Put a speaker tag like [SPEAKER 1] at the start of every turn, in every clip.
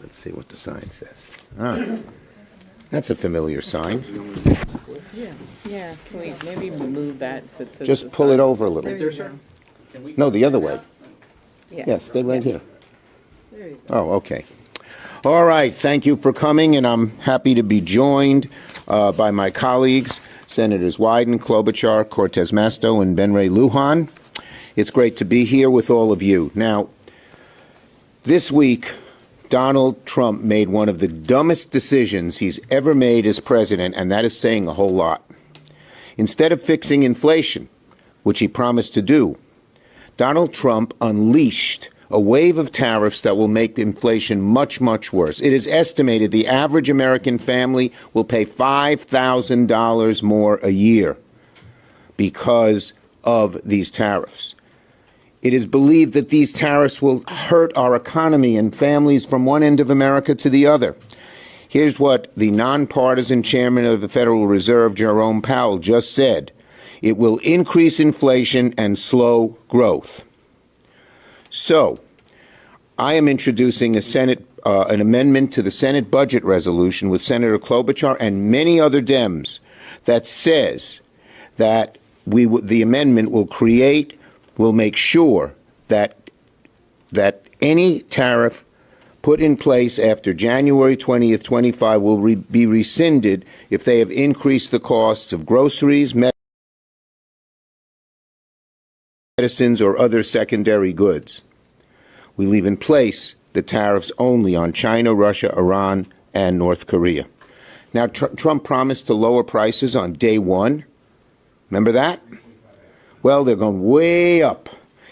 [SPEAKER 1] Let's see what the sign says. Ah, that's a familiar sign.
[SPEAKER 2] Yeah. Can we maybe move that to
[SPEAKER 1] Just pull it over a little.
[SPEAKER 3] Right there, sir.
[SPEAKER 1] No, the other way.
[SPEAKER 2] Yeah.
[SPEAKER 1] Yeah, stay right here.
[SPEAKER 3] There you go.
[SPEAKER 1] Oh, okay. All right, thank you for coming, and I'm happy to be joined by my colleagues, Senators Wyden, Klobuchar, Cortez Masto, and Ben Ray Lujan. It's great to be here with all of you. Now, this week, Donald Trump made one of the dumbest decisions he's ever made as president, and that is saying a whole lot. Instead of fixing inflation, which he promised to do, Donald Trump unleashed a wave of tariffs that will make inflation much, much worse. It is estimated the average American family will pay $5,000 more a year because of these tariffs. It is believed that these tariffs will hurt our economy and families from one end of America to the other. Here's what the nonpartisan chairman of the Federal Reserve, Jerome Powell, just said. It will increase inflation and slow growth. So, I am introducing an amendment to the Senate budget resolution with Senator Klobuchar and many other Dems that says that the amendment will make sure that any tariff put in place after January 20th, 25 will be rescinded if they have increased the costs of groceries, medicines, or other secondary goods. We leave in place the tariffs only on China, Russia, Iran, and North Korea. Now, Trump promised to lower prices on day one. Remember that? Well, they're going way up.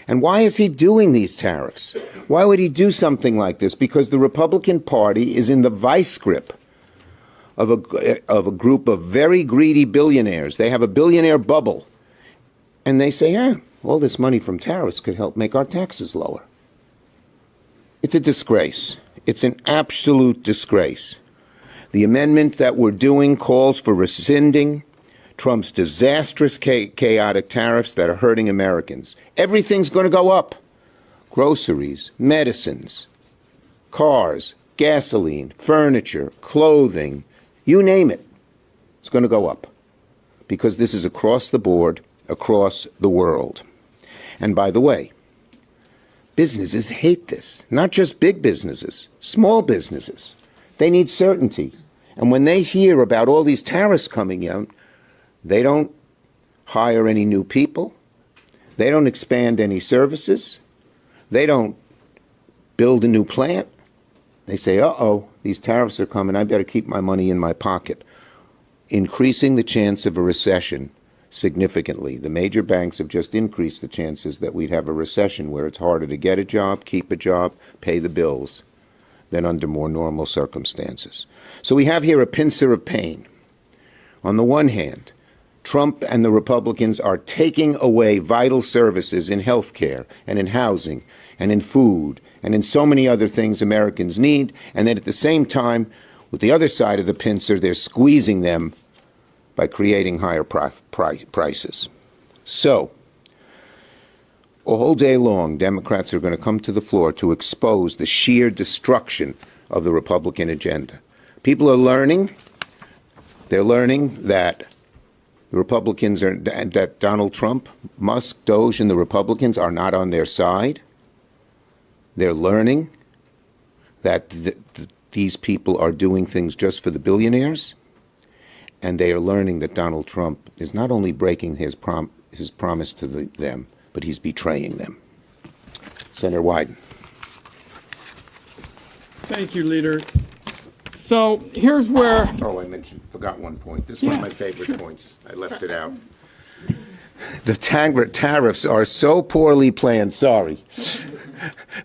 [SPEAKER 1] And why is he doing these tariffs? Why would he do something like this? Because the Republican Party is in the vice grip of a group of very greedy billionaires. They have a billionaire bubble. And they say, all this money from tariffs could help make our taxes lower. It's a disgrace. It's an absolute disgrace. The amendment that we're doing calls for rescinding Trump's disastrous, chaotic tariffs that are hurting Americans. Everything's going to go up. Groceries, medicines, cars, gasoline, furniture, clothing, you name it. It's going to go up because this is across the board, across the world. And by the way, businesses hate this, not just big businesses, small businesses. They need certainty. And when they hear about all these tariffs coming out, they don't hire any new people. They don't expand any services. They don't build a new plant. They say, these tariffs are coming. I better keep my money in my pocket, increasing the chance of a recession significantly. The major banks have just increased the chances that we'd have a recession where it's harder to get a job, keep a job, pay the bills than under more normal circumstances. So we have here a pincer of pain. On the one hand, Trump and the Republicans are taking away vital services in health care and in housing and in food and in so many other things Americans need. And then at the same time, with the other side of the pincer, they're squeezing them by creating higher prices. So, all day long, Democrats are going to come to the floor to expose the sheer destruction of the Republican agenda. People are learning. They're learning that the Republicans that Donald Trump, Musk, Doge, and the Republicans are not on their side. They're learning that these people are doing things just for the billionaires. And they are learning that Donald Trump is not only breaking his promise to them, but he's betraying them. Senator Wyden.
[SPEAKER 4] Thank you, Leader. So here's where...
[SPEAKER 1] Forgot one point. This is one of my favorite points. I left it out. The tariffs are so poorly planned. Sorry.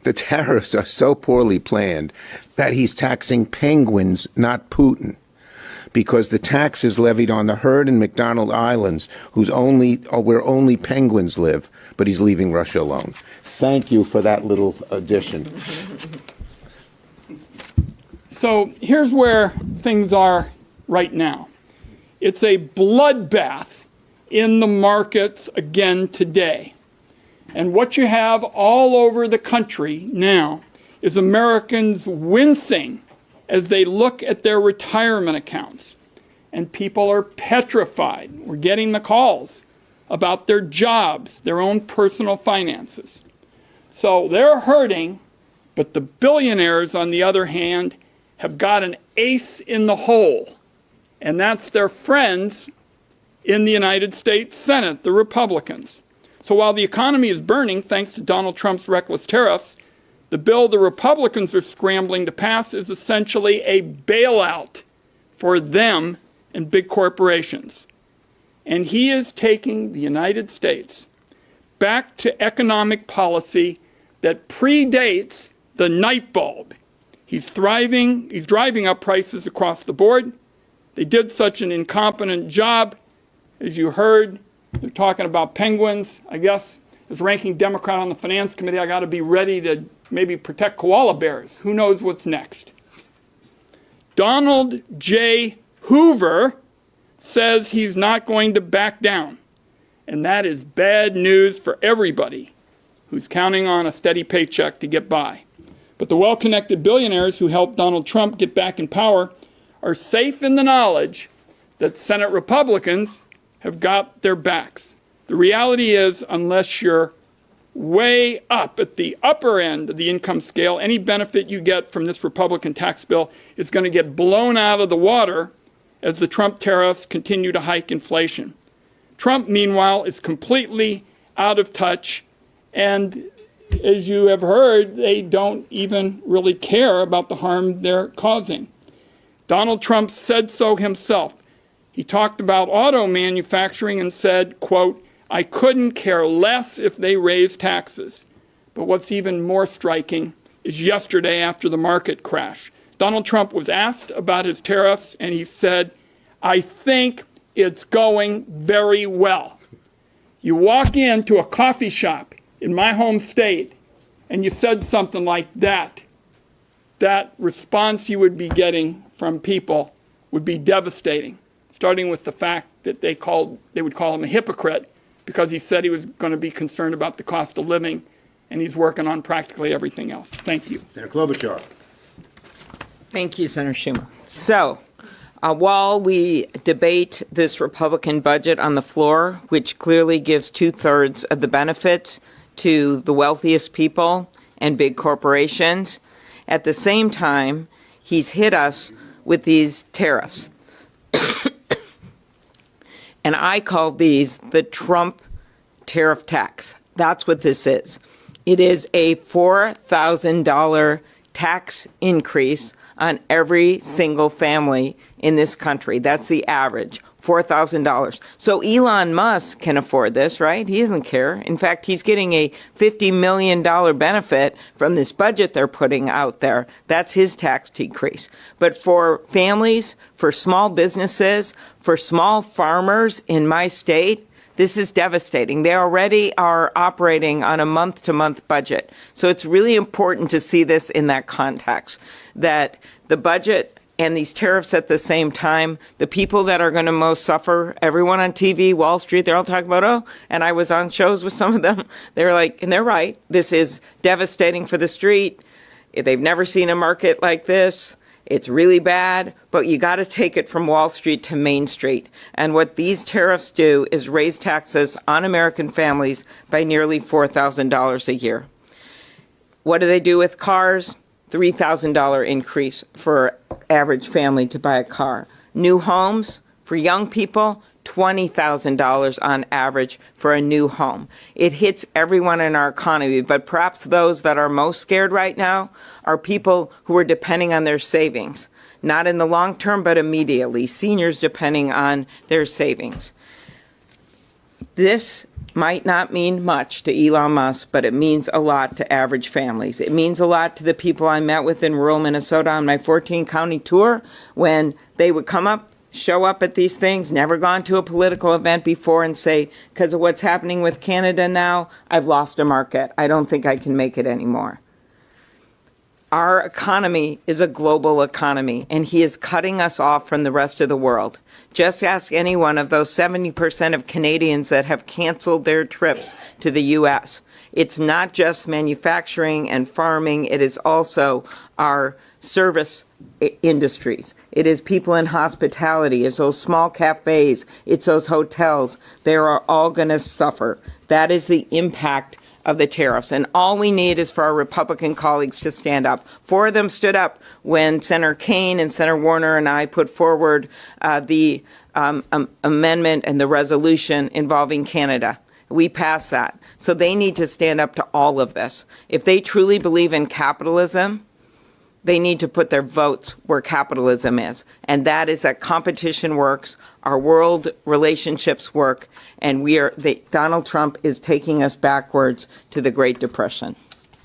[SPEAKER 1] The tariffs are so poorly planned that he's taxing penguins, not Putin. Because the tax is levied on the herd in McDonald Islands, where only penguins live, but he's leaving Russia alone. Thank you for that little addition.
[SPEAKER 4] So here's where things are right now. It's a bloodbath in the markets again today. And what you have all over the country now is Americans wincing as they look at their retirement accounts. And people are petrified. We're getting the calls about their jobs, their own personal finances. So they're hurting, but the billionaires, on the other hand, have got an ace in the hole. And that's their friends in the United States Senate, the Republicans. So while the economy is burning thanks to Donald Trump's reckless tariffs, the bill the Republicans are scrambling to pass is essentially a bailout for them and big corporations. And he is taking the United States back to economic policy that predates the night bulb. He's driving up prices across the board. They did such an incompetent job. As you heard, they're talking about penguins. I guess as ranking Democrat on the Finance Committee, I got to be ready to maybe protect koala bears. Who knows what's next? Donald J. Hoover says he's not going to back down. And that is bad news for everybody who's counting on a steady paycheck to get by. But the well-connected billionaires who helped Donald Trump get back in power are safe in the knowledge that Senate Republicans have got their backs. The reality is, unless you're way up at the upper end of the income scale, any benefit you get from this Republican tax bill is going to get blown out of the water as the Trump tariffs continue to hike inflation. Trump, meanwhile, is completely out of touch, and as you have heard, they don't even really care about the harm they're causing. Donald Trump said so himself. He talked about auto manufacturing and said, quote, "I couldn't care less if they raised taxes." But what's even more striking is yesterday after the market crash. Donald Trump was asked about his tariffs, and he said, "I think it's going very well." You walk into a coffee shop in my home state, and you said something like that, that response you would be getting from people would be devastating, starting with the fact that they would call him a hypocrite because he said he was going to be concerned about the cost of living, and he's working on practically everything else. Thank you.
[SPEAKER 1] Senator Klobuchar.
[SPEAKER 2] Thank you, Senator Schumer. So, while we debate this Republican budget on the floor, which clearly gives 2/3 of the benefits to the wealthiest people and big corporations, at the same time, he's hit us with these tariffs. And I call these the Trump tariff tax. That's what this is. It is a $4,000 tax increase on every single family in this country. That's the average, $4,000. So Elon Musk can afford this, right? He doesn't care. In fact, he's getting a $50 million benefit from this budget they're putting out there. That's his tax decrease. But for families, for small businesses, for small farmers in my state, this is devastating. They already are operating on a month-to-month budget. So it's really important to see this in that context, that the budget and these tariffs at the same time, the people that are going to most suffer, everyone on TV, Wall Street, they're all talking about, and I was on shows with some of them. They're like, and they're right, this is devastating for the street. They've never seen a market like this. It's really bad, but you got to take it from Wall Street to Main Street. And what these tariffs do is raise taxes on American families by nearly $4,000 a year. What do they do with cars? $3,000 increase for average family to buy a car. New homes for young people, $20,000 on average for a new home. It hits everyone in our economy, but perhaps those that are most scared right now are people who are depending on their savings, not in the long term, but immediately. Seniors depending on their savings. This might not mean much to Elon Musk, but it means a lot to average families. It means a lot to the people I met with in rural Minnesota on my 14-county tour when they would come up, show up at these things, never gone to a political event before, and say, because of what's happening with Canada now, I've lost a market. I don't think I can make it anymore. Our economy is a global economy, and he is cutting us off from the rest of the world. Just ask any one of those 70% of Canadians that have canceled their trips to the U.S. It's not just manufacturing and farming, it is also our service industries. It is people in hospitality, it's those small cafes, it's those hotels. They are all going to suffer. That is the impact of the tariffs. And all we need is for our Republican colleagues to stand up. 4 of them stood up when Senator Kaine and Senator Warner and I put forward the amendment and the resolution involving Canada. We passed that. So they need to stand up to all of this. If they truly believe in capitalism, they need to put their votes where capitalism is. And that is that competition works, our world relationships work, and Donald Trump is taking us backwards to the Great Depression.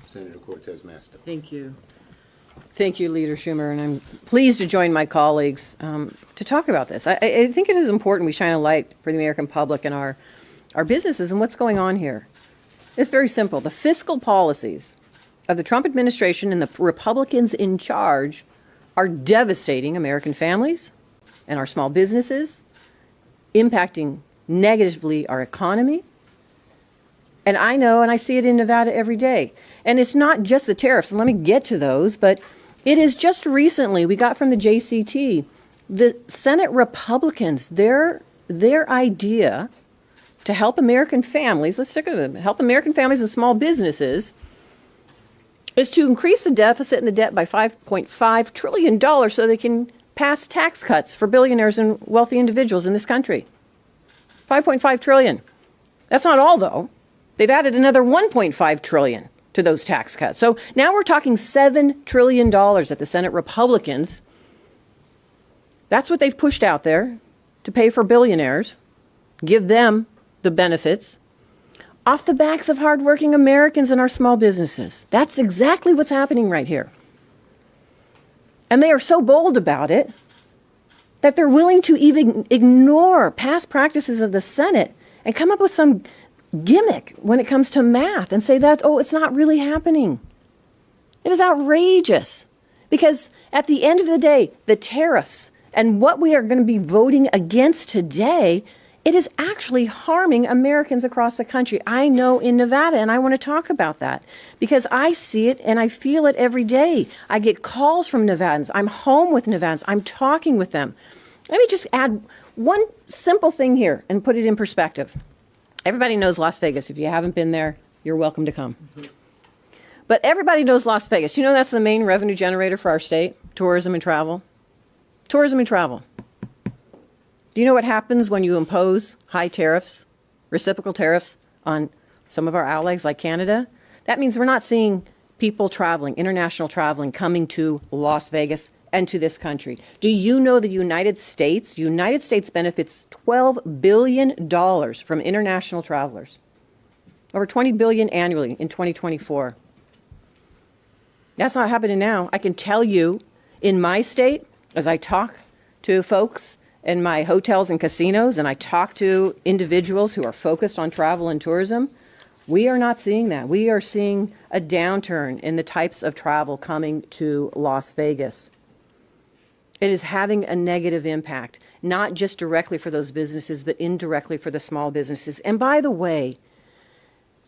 [SPEAKER 1] Senator Cortez Masto.
[SPEAKER 3] Thank you. Thank you, Leader Schumer, and I'm pleased to join my colleagues to talk about this. I think it is important we shine a light for the American public and our businesses and what's going on here. It's very simple. The fiscal policies of the Trump administration and the Republicans in charge are devastating American families and our small businesses, impacting negatively our economy. And I know, and I see it in Nevada every day. And it's not just the tariffs, and let me get to those, but it is just recently, we got from the JCT, the Senate Republicans, their idea to help American families, let's stick with it, help American families and small businesses, is to increase the deficit and the debt by $5.5 trillion so they can pass tax cuts for billionaires and wealthy individuals in this country. $5.5 trillion. That's not all, though. They've added another $1.5 trillion to those tax cuts. So now we're talking $7 trillion that the Senate Republicans, that's what they've pushed out there to pay for billionaires, give them the benefits, off the backs of hardworking Americans and our small businesses. That's exactly what's happening right here. And they are so bold about it that they're willing to even ignore past practices of the Senate and come up with some gimmick when it comes to math and say that, oh, it's not really happening. It is outrageous. Because at the end of the day, the tariffs and what we are going to be voting against today, it is actually harming Americans across the country. I know in Nevada, and I want to talk about that because I see it and I feel it every day. I get calls from Nevadans. I'm home with Nevadans. I'm talking with them. Let me just add one simple thing here and put it in perspective. Everybody knows Las Vegas. If you haven't been there, you're welcome to come. But everybody knows Las Vegas. You know that's the main revenue generator for our state, tourism and travel. Tourism and travel. Do you know what happens when you impose high tariffs, reciprocal tariffs on some of our allies like Canada? That means we're not seeing people traveling, international traveling, coming to Las Vegas and to this country. Do you know the United States benefits $12 billion from international travelers? Over $20 billion annually in 2024. That's not happening now. I can tell you in my state, as I talk to folks in my hotels and casinos, and I talk to individuals who are focused on travel and tourism, we are not seeing that. We are seeing a downturn in the types of travel coming to Las Vegas. It is having a negative impact, not just directly for those businesses, but indirectly for the small businesses. And by the way,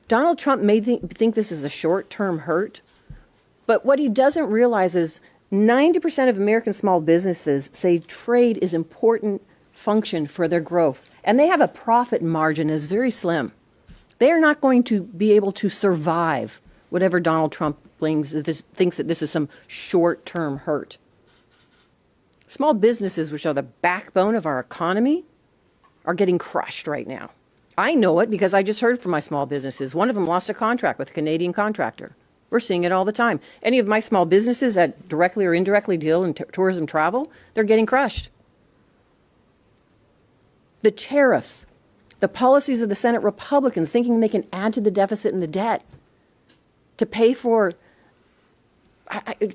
[SPEAKER 3] Donald Trump may think this is a short-term hurt, but what he doesn't realize is 90% of American small businesses say trade is an important function for their growth, and they have a profit margin that is very slim. They are not going to be able to survive whatever Donald Trump thinks that this is some short-term hurt. Small businesses, which are the backbone of our economy, are getting crushed right now. I know it because I just heard from my small businesses. One of them lost a contract with a Canadian contractor. We're seeing it all the time. Any of my small businesses that directly or indirectly deal in tourism travel, they're getting crushed. The tariffs, the policies of the Senate Republicans thinking they can add to the deficit and the debt to pay for,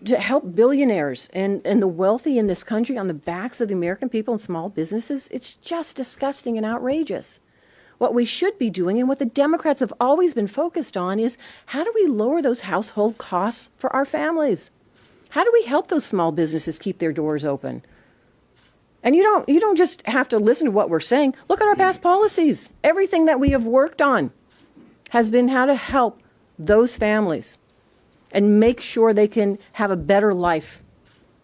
[SPEAKER 3] to help billionaires and the wealthy in this country on the backs of the American people and small businesses, it's just disgusting and outrageous. What we should be doing and what the Democrats have always been focused on is how do we lower those household costs for our families? How do we help those small businesses keep their doors open? And you don't just have to listen to what we're saying. Look at our past policies. Everything that we have worked on has been how to help those families and make sure they can have a better life.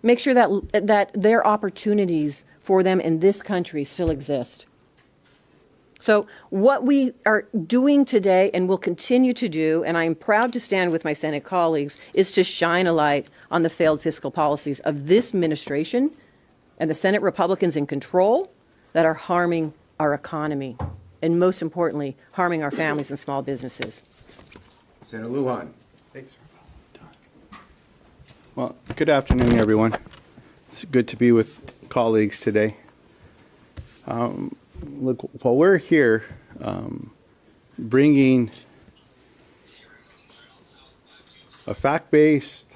[SPEAKER 3] Make sure that their opportunities for them in this country still exist. So what we are doing today and will continue to do, and I'm proud to stand with my Senate colleagues, is to shine a light on the failed fiscal policies of this administration and the Senate Republicans in control that are harming our economy and, most importantly, harming our families and small businesses.
[SPEAKER 1] Senator Lujan.
[SPEAKER 5] Thanks. Well, good afternoon, everyone. It's good to be with colleagues today. Look, while we're here bringing a fact-based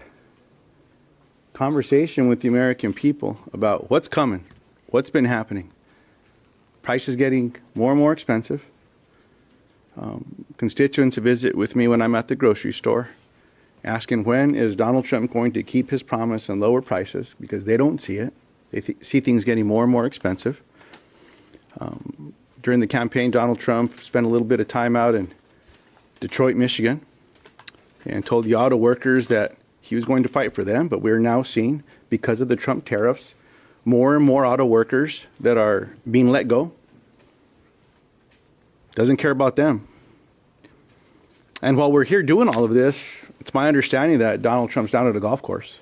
[SPEAKER 5] conversation with the American people about what's coming, what's been happening. Prices getting more and more expensive. Constituents visit with me when I'm at the grocery store, asking when is Donald Trump going to keep his promise and lower prices, because they don't see it. They see things getting more and more expensive. During the campaign, Donald Trump spent a little bit of time out in Detroit, Michigan, and told the auto workers that he was going to fight for them, but we're now seeing, because of the Trump tariffs, more and more auto workers that are being let go. Doesn't care about them. And while we're here doing all of this, it's my understanding that Donald Trump's down at a golf course.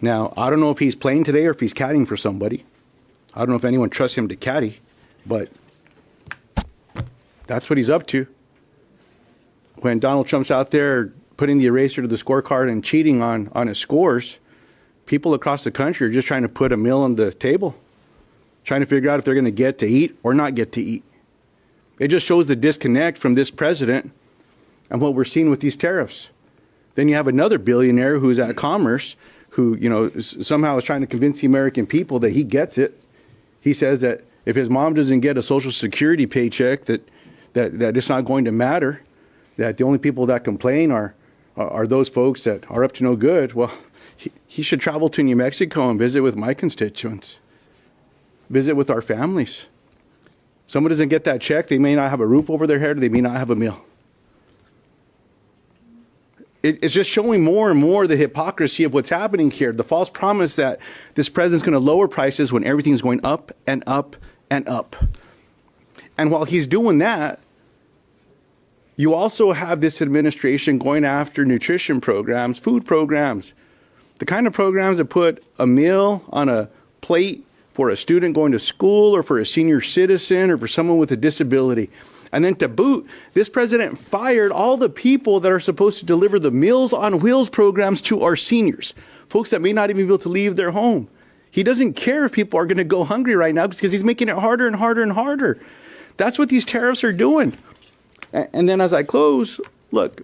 [SPEAKER 5] Now, I don't know if he's playing today or if he's caddying for somebody. I don't know if anyone trusts him to caddy, but that's what he's up to. When Donald Trump's out there putting the eraser to the scorecard and cheating on his scores, people across the country are just trying to put a meal on the table, trying to figure out if they're going to get to eat or not get to eat. It just shows the disconnect from this president and what we're seeing with these tariffs. Then you have another billionaire who's at Commerce who, somehow is trying to convince the American people that he gets it. He says that if his mom doesn't get a Social Security paycheck, that it's not going to matter, that the only people that complain are those folks that are up to no good. Well, he should travel to New Mexico and visit with my constituents, visit with our families. Someone doesn't get that check, they may not have a roof over their head, they may not have a meal. It's just showing more and more the hypocrisy of what's happening here. The false promise that this president's going to lower prices when everything's going up and up and up. And while he's doing that, you also have this administration going after nutrition programs, food programs, the kind of programs that put a meal on a plate for a student going to school or for a senior citizen or for someone with a disability. And then to boot, this president fired all the people that are supposed to deliver the Meals on Wheels programs to our seniors, folks that may not even be able to leave their home. He doesn't care if people are going to go hungry right now because he's making it harder and harder and harder. That's what these tariffs are doing. And then as I close, look,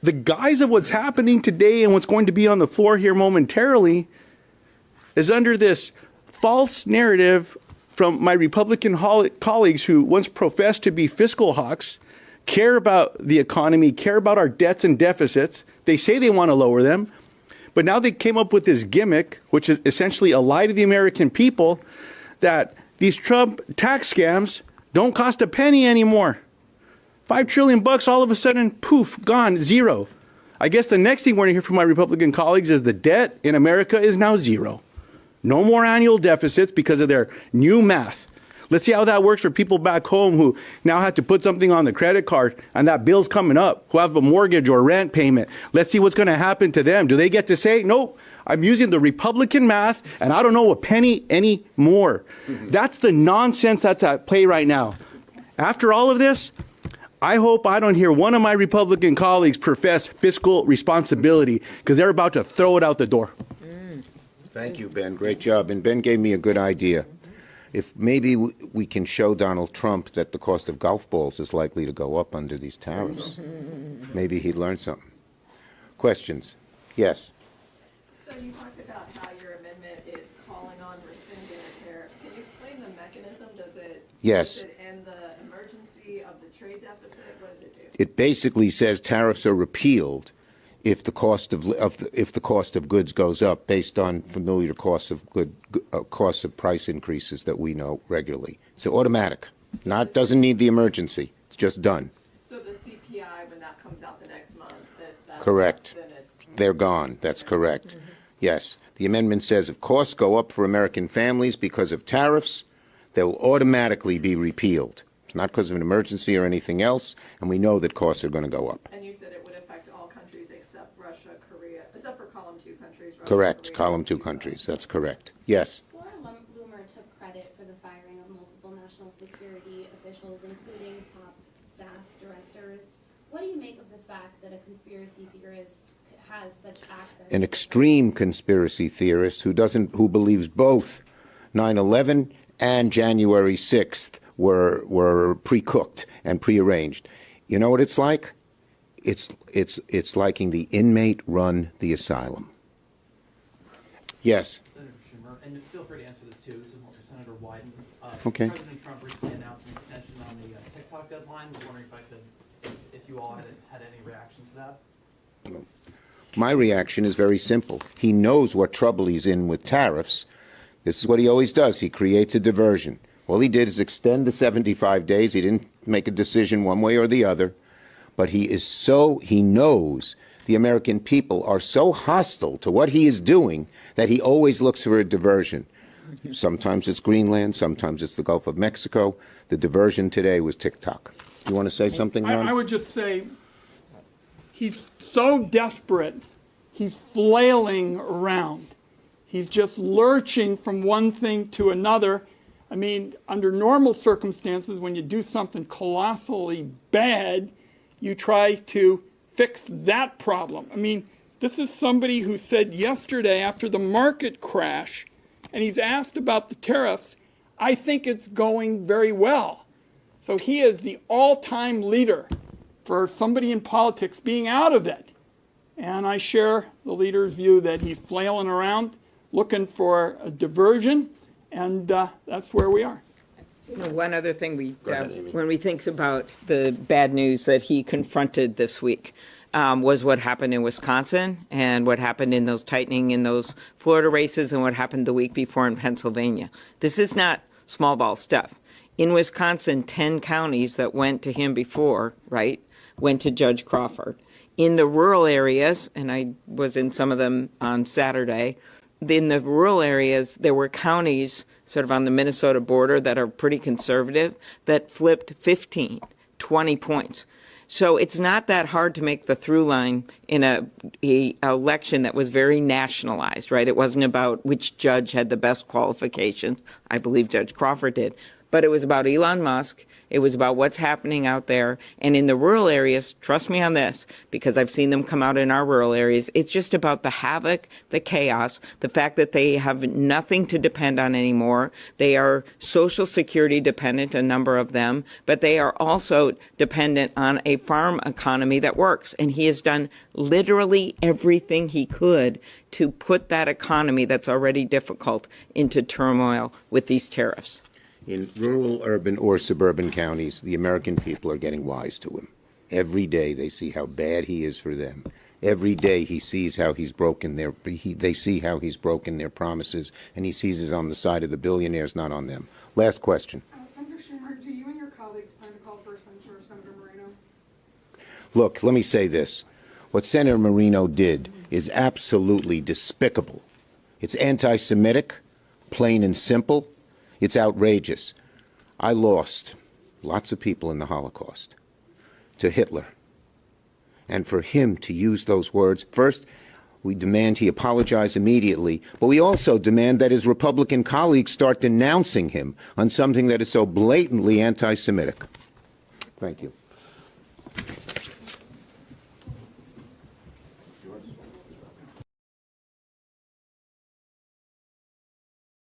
[SPEAKER 5] the guise of what's happening today and what's going to be on the floor here momentarily is under this false narrative from my Republican colleagues who once professed to be fiscal hawks, care about the economy, care about our debts and deficits. They say they want to lower them, but now they came up with this gimmick, which is essentially a lie to the American people, that these Trump tax scams don't cost a penny anymore. $5 trillion all of a sudden, poof, gone, zero. I guess the next thing we're going to hear from my Republican colleagues is the debt in America is now zero. No more annual deficits because of their new math. Let's see how that works for people back home who now have to put something on the credit card and that bill's coming up, who have a mortgage or rent payment. Let's see what's going to happen to them. Do they get to say, nope, I'm using the Republican math and I don't know a penny anymore. That's the nonsense that's at play right now. After all of this, I hope I don't hear one of my Republican colleagues profess fiscal responsibility because they're about to throw it out the door.
[SPEAKER 1] Thank you, Ben. Great job. And Ben gave me a good idea. If maybe we can show Donald Trump that the cost of golf balls is likely to go up under these tariffs, maybe he'd learn something. Questions? Yes.
[SPEAKER 6] So you talked about how your amendment is calling on rescinding the tariffs. Can you explain the mechanism? Does it end the emergency of the trade deficit? What does it do?
[SPEAKER 1] It basically says tariffs are repealed if the cost of goods goes up based on familiar costs of price increases that we know regularly. It's automatic. Doesn't need the emergency. It's just done.
[SPEAKER 6] So the CPI, when that comes out the next month, that's
[SPEAKER 1] Correct.
[SPEAKER 6] then it's
[SPEAKER 1] They're gone. That's correct. Yes. The amendment says if costs go up for American families because of tariffs, they will automatically be repealed. It's not because of an emergency or anything else, and we know that costs are going to go up.
[SPEAKER 6] And you said it would affect all countries except Russia, Korea, except for column 2 countries. Russia,
[SPEAKER 1] Correct.
[SPEAKER 6] Korea,
[SPEAKER 1] Column 2
[SPEAKER 6] Cuba.
[SPEAKER 1] countries. That's correct. Yes.
[SPEAKER 7] Laura Loomer took credit for the firing of multiple national security officials, including top staff directors. What do you make of the fact that a conspiracy theorist has such access?
[SPEAKER 1] An extreme conspiracy theorist who believes both 9/11 and January 6th were pre-cooked and prearranged. You know what it's like? It's liking the inmate run the asylum. Yes.
[SPEAKER 8] Senator Schumer, and feel free to answer this too. This is more for Senator Wyden.
[SPEAKER 1] Okay.
[SPEAKER 8] President Trump recently announced an extension on the TikTok deadline. I was wondering if you all had any reaction to that.
[SPEAKER 1] My reaction is very simple. He knows what trouble he's in with tariffs. This is what he always does. He creates a diversion. All he did is extend the 75 days. He didn't make a decision one way or the other. But he knows the American people are so hostile to what he is doing that he always looks for a diversion. Sometimes it's Greenland. Sometimes it's the Gulf of Mexico. The diversion today was TikTok. You want to say something, Ron?
[SPEAKER 4] I would just say he's so desperate, he's flailing around. He's just lurching from one thing to another. I mean, under normal circumstances, when you do something colossally bad, you try to fix that problem. I mean, this is somebody who said yesterday after the market crash, and he's asked about the tariffs, I think it's going very well. So he is the all-time leader for somebody in politics being out of it. And I share the leader's view that he's flailing around, looking for a diversion, and that's where we are.
[SPEAKER 2] You know, one other thing when we think about the bad news that he confronted this week was what happened in Wisconsin and what happened in those tightening in those Florida races and what happened the week before in Pennsylvania. This is not small ball stuff. In Wisconsin, 10 counties that went to him before, right, went to Judge Crawford. In the rural areas, and I was in some of them on Saturday, in the rural areas, there were counties sort of on the Minnesota border that are pretty conservative that flipped 15, 20 points. So it's not that hard to make the through line in a election that was very nationalized, right? It wasn't about which judge had the best qualifications. I believe Judge Crawford did. But it was about Elon Musk. It was about what's happening out there. And in the rural areas, trust me on this, because I've seen them come out in our rural areas, it's just about the havoc, the chaos, the fact that they have nothing to depend on anymore. They are Social Security dependent, a number of them, but they are also dependent on a farm economy that works. And he has done literally everything he could to put that economy that's already difficult into turmoil with these tariffs.
[SPEAKER 1] In rural, urban, or suburban counties, the American people are getting wise to him. Every day they see how bad he is for them. Every day he sees how he's broken they see how he's broken their promises, and he sees it on the side of the billionaires, not on them. Last question.
[SPEAKER 6] Senator Schumer, do you and your colleagues plan to call for a censure of Senator Moreno?
[SPEAKER 1] Look, let me say this. What Senator Moreno did is absolutely despicable. It's anti-Semitic, plain and simple. It's outrageous. I lost lots of people in the Holocaust to Hitler. And for him to use those words, first, we demand he apologize immediately, but we also demand that his Republican colleagues start denouncing him on something that is so blatantly anti-Semitic. Thank you.